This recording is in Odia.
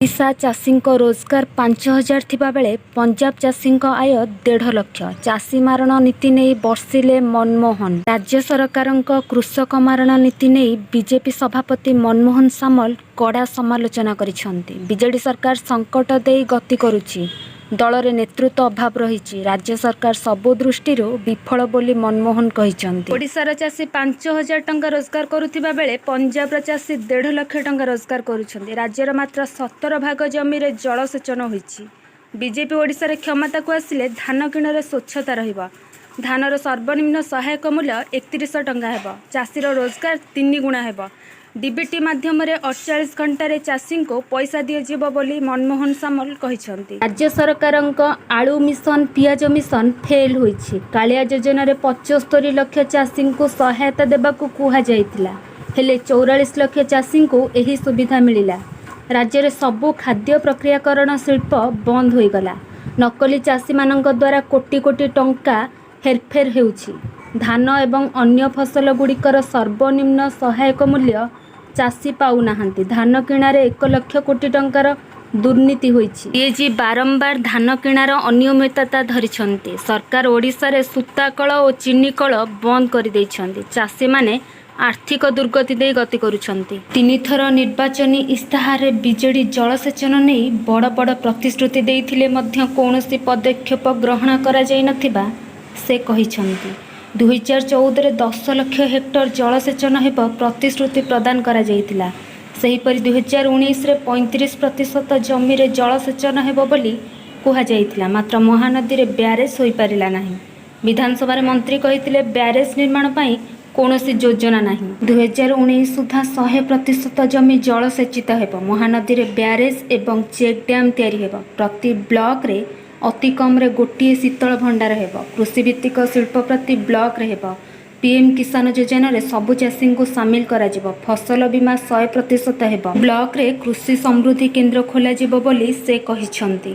ଓଡ଼ିଶା ଚାଷୀଙ୍କ ରୋଜଗାର 5,000 ଥିବା ବେଳେ ପଞ୍ଜାବ ଚାଷୀଙ୍କ ଆୟ 1.5 ଲକ୍ଷ। ଚାଷୀ ମାରଣ ନୀତି ନେଇ ବର୍ଷିଲେ ମନମୋହନ। ରାଜ୍ୟ ସରକାରଙ୍କ କୃଷକ ମାରଣ ନୀତି ନେଇ ବିଜେପି ସଭାପତି ମନମୋହନ ସାମଲ କଡ଼ା ସମାଲୋଚନା କରିଛନ୍ତି। ବିଜେଡି ସରକାର ସଙ୍କଟ ଦେଇ ଗତି କରୁଛି। ଦଳରେ ନେତୃତ୍ୱ ଅଭାବ ରହିଛି। ରାଜ୍ୟ ସରକାର ସବୁ ଦୃଷ୍ଟିରୁ ବିଫଳ ବୋଲି ମନମୋହନ କହିଛନ୍ତି। ଓଡ଼ିଶାର ଚାଷୀ 5,000 ଟଙ୍କା ରୋଜଗାର କରୁଥିବା ବେଳେ ପଞ୍ଜାବର ଚାଷୀ 1.5 ଲକ୍ଷ ଟଙ୍କା ରୋଜଗାର କରୁଛନ୍ତି। ରାଜ୍ୟର ମାତ୍ର 17 ଭାଗ ଜମିରେ ଜଳସେଚନ ହୋଇଛି। ବିଜେପି ଓଡ଼ିଶାରେ କ୍ଷମତାକୁ ଆସିଲେ ଧାନ କିଣାରେ ସ୍ୱଚ୍ଛତା ରହିବ। ଧାନର ସର୍ବନିମ୍ନ ସହାୟକ ମୂଲ୍ୟ 31 ଟଙ୍କା ହେବ। ଚାଷୀର ରୋଜଗାର 3 ଗୁଣା ହେବ। ଡିବିଟି ମାଧ୍ୟମରେ 48 ଘଣ୍ଟାରେ ଚାଷୀଙ୍କୁ ପଇସା ଦିଆଯିବ ବୋଲି ମନମୋହନ ସାମଲ କହିଛନ୍ତି। ରାଜ୍ୟ ସରକାରଙ୍କ ଆଳୁ ମିଶନ ପିଆଜ ମିଶନ ଫେଲ୍ ହୋଇଛି। କାଳିଆ ଯୋଜନାରେ 75 ଲକ୍ଷ ଚାଷୀଙ୍କୁ ସହାୟତା ଦେବାକୁ କୁହାଯାଇଥିଲା, ହେଲେ 44 ଲକ୍ଷ ଚାଷୀଙ୍କୁ ଏହି ସୁବିଧା ମିଳିଲା। ରାଜ୍ୟରେ ସବୁ ଖାଦ୍ୟ ପ୍ରକ୍ରିୟାକରଣ ଶିଳ୍ପ ବନ୍ଦ ହୋଇଗଲା। ନକଲି ଚାଷୀମାନଙ୍କ ଦ୍ୱାରା କୋଟି କୋଟି ଟଙ୍କା ହେରଫେର ହେଉଛି। ଧାନ ଏବଂ ଅନ୍ୟ ଫସଲଗୁଡ଼ିକର ସର୍ବନିମ୍ନ ସହାୟକ ମୂଲ୍ୟ ଚାଷୀ ପାଉନାହାନ୍ତି। ଧାନ କିଣାରେ 1 ଲକ୍ଷ କୋଟି ଟଙ୍କାର ଦୁର୍ନୀତି ହୋଇଛି। ଡିଏଜି ବାରମ୍ବାର ଧାନ କିଣାର ଅନିୟମିତତା ଧରିଛନ୍ତି। ସରକାର ଓଡ଼ିଶାରେ ସୂତା କଳ ଓ ଚିନି କଳ ବନ୍ଦ କରିଦେଇଛନ୍ତି। ଚାଷୀମାନେ ଆର୍ଥିକ ଦୁର୍ଗତି ଦେଇ ଗତି କରୁଛନ୍ତି। 3 ଥର ନିର୍ବାଚନୀ ଇସ୍ତାହାରରେ ବିଜେଡି ଜଳସେଚନ ନେଇ ବଡ଼ ବଡ଼ ପ୍ରତିଶ୍ରୁତି ଦେଇଥିଲେ ମଧ୍ୟ କୌଣସି ପଦକ୍ଷେପ ଗ୍ରହଣ କରାଯାଇନଥିବା ସେ କହିଛନ୍ତି। 2014ରେ 10 ଲକ୍ଷ ହେକ୍ଟର ଜଳସେଚନ ହେବ ପ୍ରତିଶ୍ରୁତି ପ୍ରଦାନ କରାଯାଇଥିଲା। ସେହିପରି 2019ରେ 35% ଜମିରେ ଜଳସେଚନ ହେବ ବୋଲି କୁହାଯାଇଥିଲା। ମାତ୍ର ମହାନଦୀରେ ବ୍ୟାରେଜ୍ ହୋଇପାରିଲା ନାହିଁ। ବିଧାନସଭାରେ ମନ୍ତ୍ରୀ କହିଥିଲେ ବ୍ୟାରେଜ୍ ନିର୍ମାଣ ପାଇଁ କୌଣସି ଯୋଜନା ନାହିଁ। 2019 ସୁଦ୍ଧା 100% ଜମି ଜଳସେଚିତ ହେବ। ମହାନଦୀରେ ବ୍ୟାରେଜ୍ ଏବଂ ଚେକ୍ ଡ୍ୟାମ୍ ତିଆରି ହେବ। ପ୍ରତି ବ୍ଲକରେ ଅତି କମ୍ରେ ଗୋଟିଏ ଶୀତଳ ଭଣ୍ଡାର ହେବ। କୃଷିଭିତ୍ତିକ ଶିଳ୍ପ ପ୍ରତି ବ୍ଲକରେ ହେବ। ପିଏମ୍ କିଷାନ ଯୋଜନାରେ ସବୁ ଚାଷୀଙ୍କୁ ସାମିଲ କରାଯିବ। ଫସଲ ବୀମା 100% ହେବ। ବ୍ଲକରେ କୃଷି ସମୃଦ୍ଧି କେନ୍ଦ୍ର ଖୋଲାଯିବ ବୋଲି ସେ କହିଛନ୍ତି।